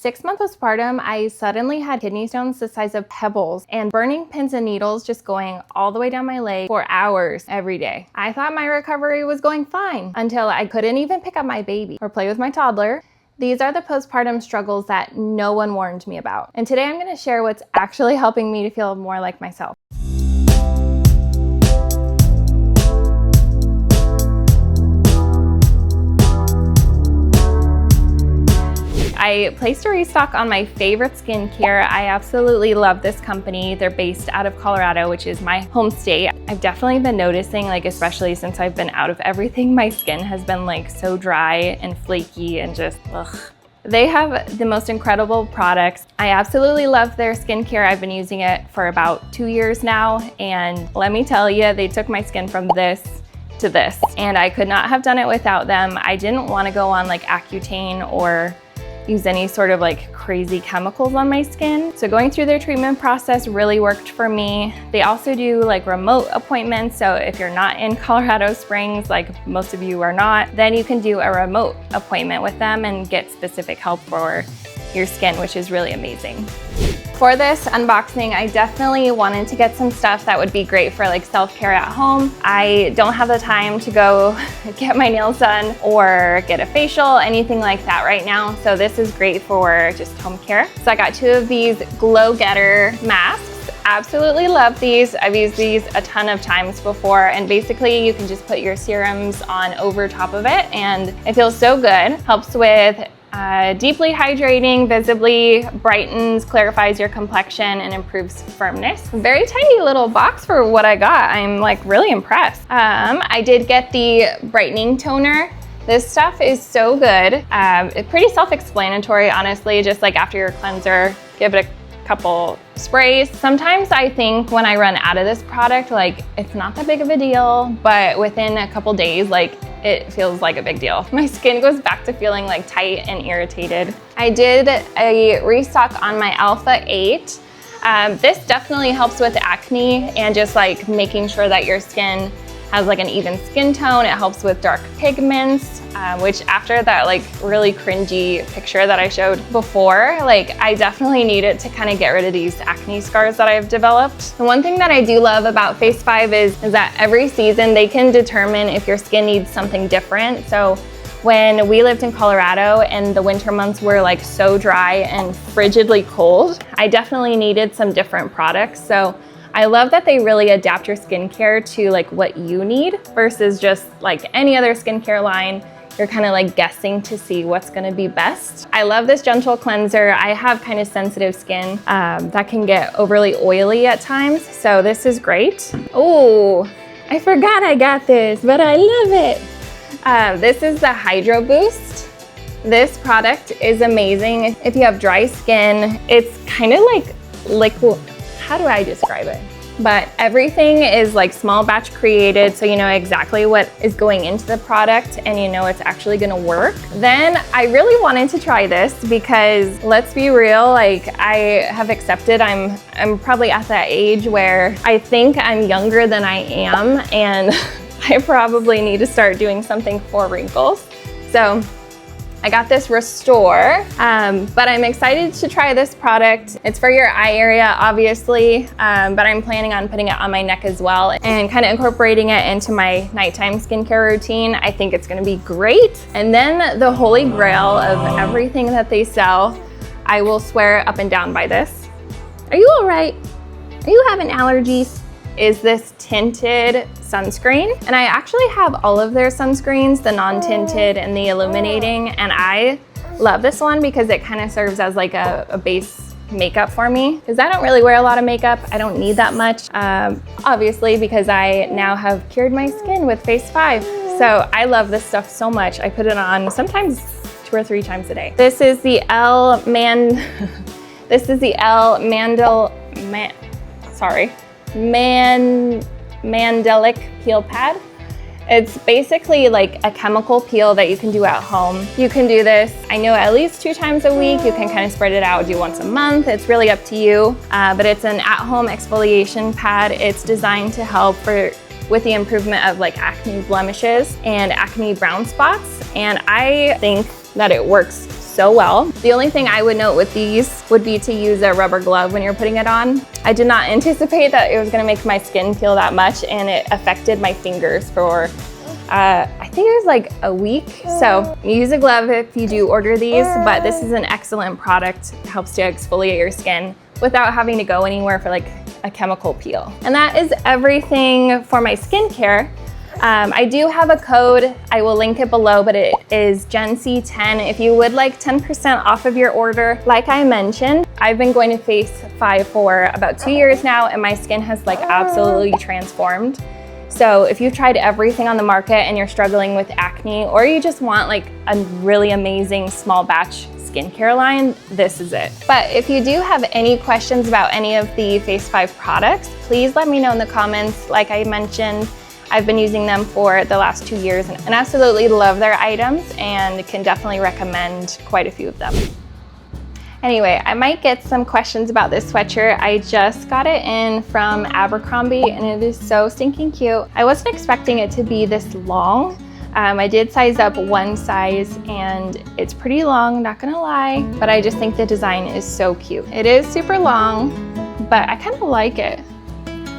6 months postpartum, I suddenly had kidney stones the size of pebbles and burning pins and needles just going all the way down my leg for hours every day. I thought my recovery was going fine until I couldn't even pick up my baby or play with my toddler. These are the postpartum struggles that no one warned me about. And today I'm going to share what's actually helping me to feel more like myself. I placed a restock on my favorite skincare. I absolutely love this company. They're based out of Colorado, which is my home state. I've definitely been noticing, especially since I've been out of everything, my skin has been so dry and flaky and just ugh. They have the most incredible products. I absolutely love their skincare. I've been using it for about 2 years now, and let me tell you, they took my skin from this to this, and I could not have done it without them. I didn't want to go on Accutane or use any sort of crazy chemicals on my skin. So going through their treatment process really worked for me. They also do remote appointments. So if you're not in Colorado Springs, like most of you are not, then you can do a remote appointment with them and get specific help for your skin, which is really amazing. For this unboxing, I definitely wanted to get some stuff that would be great for self-care at home. I don't have the time to go get my nails done or get a facial, anything like that right now. So this is great for just home care. So I got 2 of these Glow Getter masks. Absolutely love these. I've used these a ton of times before, and basically you can just put your serums on over top of it and it feels so good. Helps with deeply hydrating, visibly brightens, clarifies your complexion, and improves firmness. Very tiny little box for what I got. I'm really impressed. I did get the brightening toner. This stuff is so good. It's pretty self-explanatory, honestly. Just after your cleanser, give it a couple sprays. Sometimes I think when I run out of this product, it's not that big of a deal, but within a couple days, it feels like a big deal. My skin goes back to feeling tight and irritated. I did a restock on my Alpha 8. This definitely helps with acne and just making sure that your skin has an even skin tone. It helps with dark pigments, which after that really cringy picture that I showed before, I definitely needed to kind of get rid of these acne scars that I've developed. The one thing that I do love about Phase 5 is that every season they can determine if your skin needs something different. So when we lived in Colorado and the winter months were so dry and frigidly cold, I definitely needed some different products. So I love that they really adapt your skincare to what you need versus just any other skincare line. You're kind of guessing to see what's gonna be best. I love this gentle cleanser. I have kind of sensitive skin that can get overly oily at times, so this is great. Oh, I forgot I got this, but I love it. This is the Hydro Boost. This product is amazing. If you have dry skin, it's kind of liquid. How do I describe it? But everything is small batch created, so you know exactly what is going into the product and you know it's actually gonna work. Then I really wanted to try this because let's be real, I have accepted I'm probably at that age where I think I'm younger than I am, and I probably need to start doing something for wrinkles. So I got this Restore, but I'm excited to try this product. It's for your eye area, obviously, but I'm planning on putting it on my neck as well and kind of incorporating it into my nighttime skincare routine. I think it's gonna be great. And then the holy grail of everything that they sell, I will swear up and down by this. Are you all right? Are you having allergies? Is this tinted sunscreen. And I actually have all of their sunscreens, the non-tinted and the illuminating, and I love this one because it kind of serves as a base makeup for me, because I don't really wear a lot of makeup. I don't need that much, obviously, because I now have cured my skin with Phase 5. So I love this stuff so much. I put it on sometimes 2 or 3 times a day. This is the Mandelic Peel Pad. It's basically a chemical peel that you can do at home. You can do this, I know, at least 2 times a week. You can kind of spread it out, do once a month. It's really up to you, but it's an at-home exfoliation pad. It's designed to help with the improvement of acne blemishes and acne brown spots. And I think that it works so well. The only thing I would note with these would be to use a rubber glove when you're putting it on. I did not anticipate that it was gonna make my skin feel that much, and it affected my fingers for I think it was like a week. So use a glove if you do order these, but this is an excellent product. It helps to exfoliate your skin without having to go anywhere for like a chemical peel. And that is everything for my skincare. I do have a code, I will link it below, but it is GenC10. If you would like 10% off of your order, like I mentioned, I've been going to Phase 5 for about 2 years now, and my skin has like absolutely transformed. So if you've tried everything on the market and you're struggling with acne, or you just want like a really amazing small batch skincare line, this is it. But if you do have any questions about any of the Phase 5 products, please let me know in the comments. Like I mentioned, I've been using them for the last 2 years and absolutely love their items, and can definitely recommend quite a few of them. Anyway, I might get some questions about this sweatshirt. I just got it in from Abercrombie and it is so stinking cute. I wasn't expecting it to be this long. I did size up one size and it's pretty long, not gonna lie, but I just think the design is so cute. It is super long, but I kind of like it.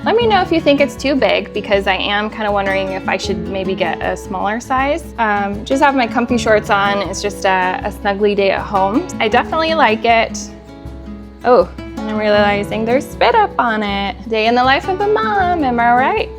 Let me know if you think it's too big, because I am kind of wondering if I should maybe get a smaller size. Just have my comfy shorts on. It's just a snuggly day at home. I definitely like it. Oh, and I'm realizing there's spit up on it. Day in the life of a mom, am I right?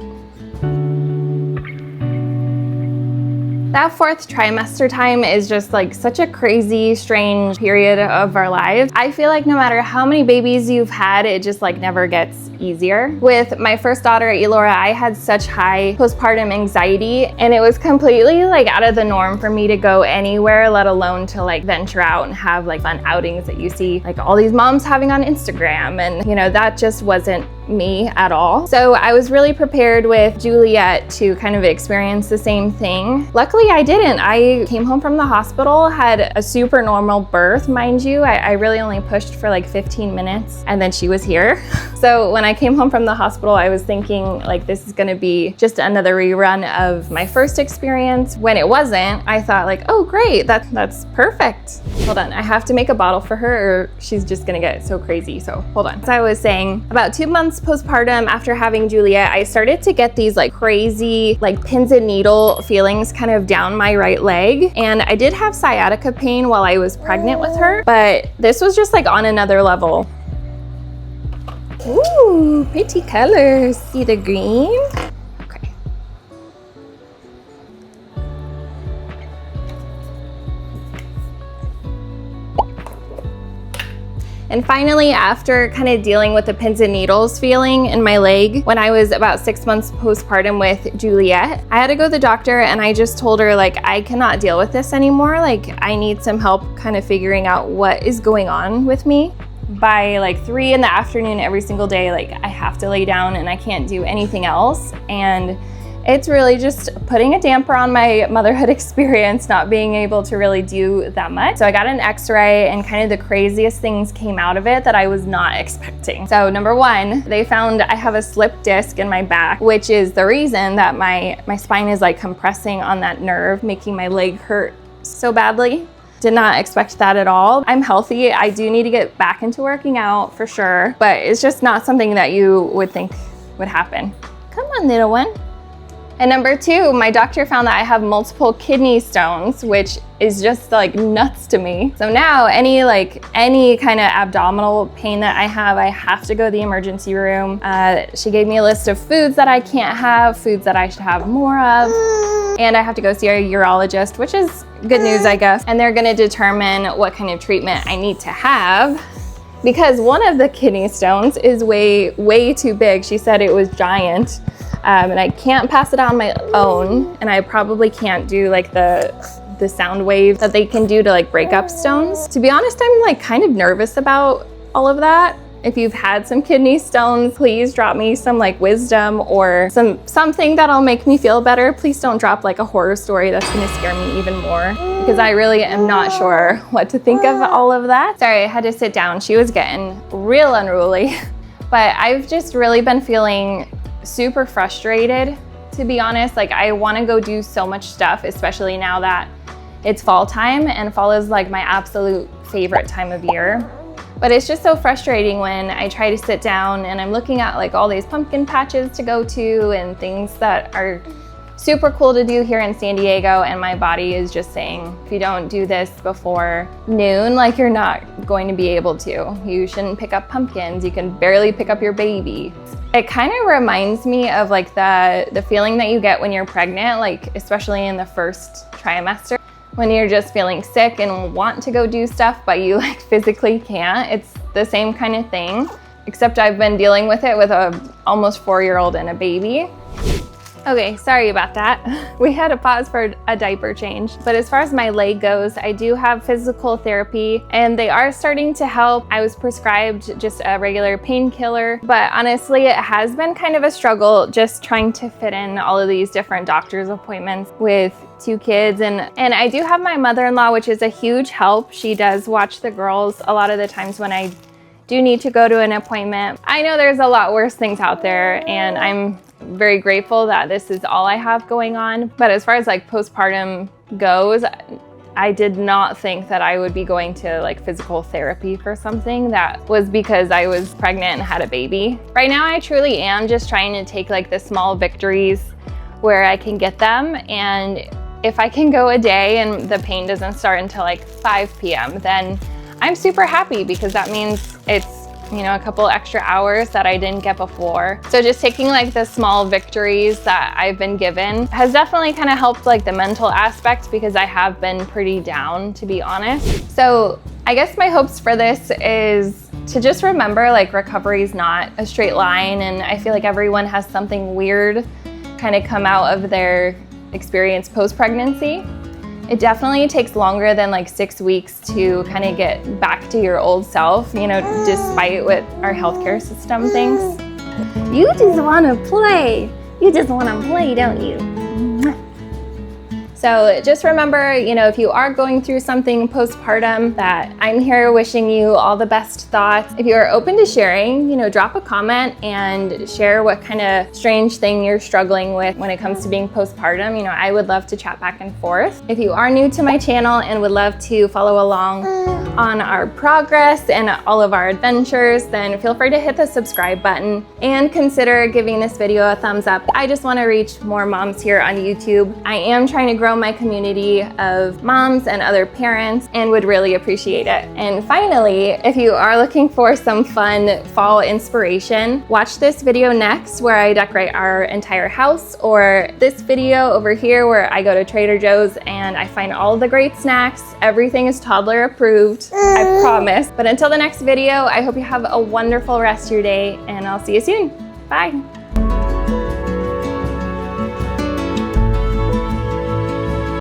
That 4th trimester time is just like such a crazy, strange period of our lives. I feel like no matter how many babies you've had, it just like never gets easier. With my first daughter, Elora, I had such high postpartum anxiety, and it was completely like out of the norm for me to go anywhere, let alone to like venture out and have like fun outings that you see like all these moms having on Instagram. And you know, that just wasn't me at all. So I was really prepared with Juliet to kind of experience the same thing. Luckily I didn't. I came home from the hospital, had a super normal birth, mind you. I really only pushed for like 15 minutes and then she was here. So when I came home from the hospital, I was thinking like this is gonna be just another rerun of my first experience. When it wasn't, I thought like, oh great, that's perfect. Hold on, I have to make a bottle for her or she's just gonna get so crazy, so hold on. So I was saying, about 2 months postpartum after having Juliet, I started to get these like crazy like pins and needle feelings kind of down my right leg. And I did have sciatica pain while I was pregnant with her, but this was just like on another level. Ooh, pretty colors. See the green? Okay. And finally, after kind of dealing with the pins and needles feeling in my leg, when I was about 6 months postpartum with Juliet, I had to go to the doctor and I just told her like, I cannot deal with this anymore. Like I need some help kind of figuring out what is going on with me. By like 3 in the afternoon every single day, like I have to lay down and I can't do anything else. And it's really just putting a damper on my motherhood experience, not being able to really do that much. So I got an x-ray and kind of the craziest things came out of it that I was not expecting. So number one, they found I have a slip disc in my back, which is the reason that my spine is like compressing on that nerve, making my leg hurt so badly. Did not expect that at all. I'm healthy. I do need to get back into working out for sure, but it's just not something that you would think would happen. Come on, little one. And number two, my doctor found that I have multiple kidney stones, which is just like nuts to me. So now any kind of abdominal pain that I have to go to the emergency room. She gave me a list of foods that I can't have, foods that I should have more of. And I have to go see a urologist, which is good news, I guess. And they're gonna determine what kind of treatment I need to have, because one of the kidney stones is way too big. She said it was giant. And I can't pass it on my own, and I probably can't do like the sound waves that they can do to like break up stones. To be honest, I'm like kind of nervous about all of that. If you've had some kidney stones, please drop me some like wisdom or something that'll make me feel better. Please don't drop like a horror story that's gonna scare me even more, because I really am not sure what to think of all of that. Sorry, I had to sit down. She was getting real unruly. But I've just really been feeling super frustrated, to be honest. Like I want to go do so much stuff, especially now that it's fall time, and fall is like my absolute favorite time of year. But it's just so frustrating when I try to sit down and I'm looking at like all these pumpkin patches to go to and things that are super cool to do here in San Diego, and my body is just saying, if you don't do this before noon, like you're not going to be able to. You shouldn't pick up pumpkins. You can barely pick up your baby. It kind of reminds me of like the feeling that you get when you're pregnant, like especially in the first trimester, when you're just feeling sick and want to go do stuff, but you like physically can't. It's the same kind of thing, except I've been dealing with it with a almost 4-year-old and a baby. Okay, sorry about that. We had to pause for a diaper change. But as far as my leg goes, I do have physical therapy and they are starting to help. I was prescribed just a regular painkiller, but honestly, it has been kind of a struggle just trying to fit in all of these different doctor's appointments with 2 kids. And I do have my mother-in-law, which is a huge help. She does watch the girls a lot of the times when I do need to go to an appointment. I know there's a lot worse things out there, and I'm very grateful that this is all I have going on. But as far as like postpartum goes, I did not think that I would be going to like physical therapy for something that was because I was pregnant and had a baby. Right now, I truly am just trying to take like the small victories where I can get them. And if I can go a day and the pain doesn't start until like 5 p.m., then I'm super happy, because that means it's, you know, a couple extra hours that I didn't get before. So just taking like the small victories that I've been given has definitely kind of helped like the mental aspect, because I have been pretty down, to be honest. So I guess my hopes for this is to just remember like recovery is not a straight line, and I feel like everyone has something weird kind of come out of their experience post-pregnancy. It definitely takes longer than like 6 weeks to kind of get back to your old self, you know, despite what our healthcare system thinks. You just want to play. You just want to play, don't you? So just remember, you know, if you are going through something postpartum, that I'm here wishing you all the best thoughts. If you are open to sharing, you know, drop a comment and share what kind of strange thing you're struggling with when it comes to being postpartum. You know, I would love to chat back and forth. If you are new to my channel and would love to follow along on our progress and all of our adventures, then feel free to hit the subscribe button and consider giving this video a thumbs up. I just want to reach more moms here on YouTube. I am trying to grow my community of moms and other parents, and would really appreciate it. And finally, if you are looking for some fun fall inspiration, watch this video next where I decorate our entire house, or this video over here where I go to Trader Joe's and I find all the great snacks. Everything is toddler approved, I promise. But until the next video, I hope you have a wonderful rest of your day, and I'll see you soon. Bye.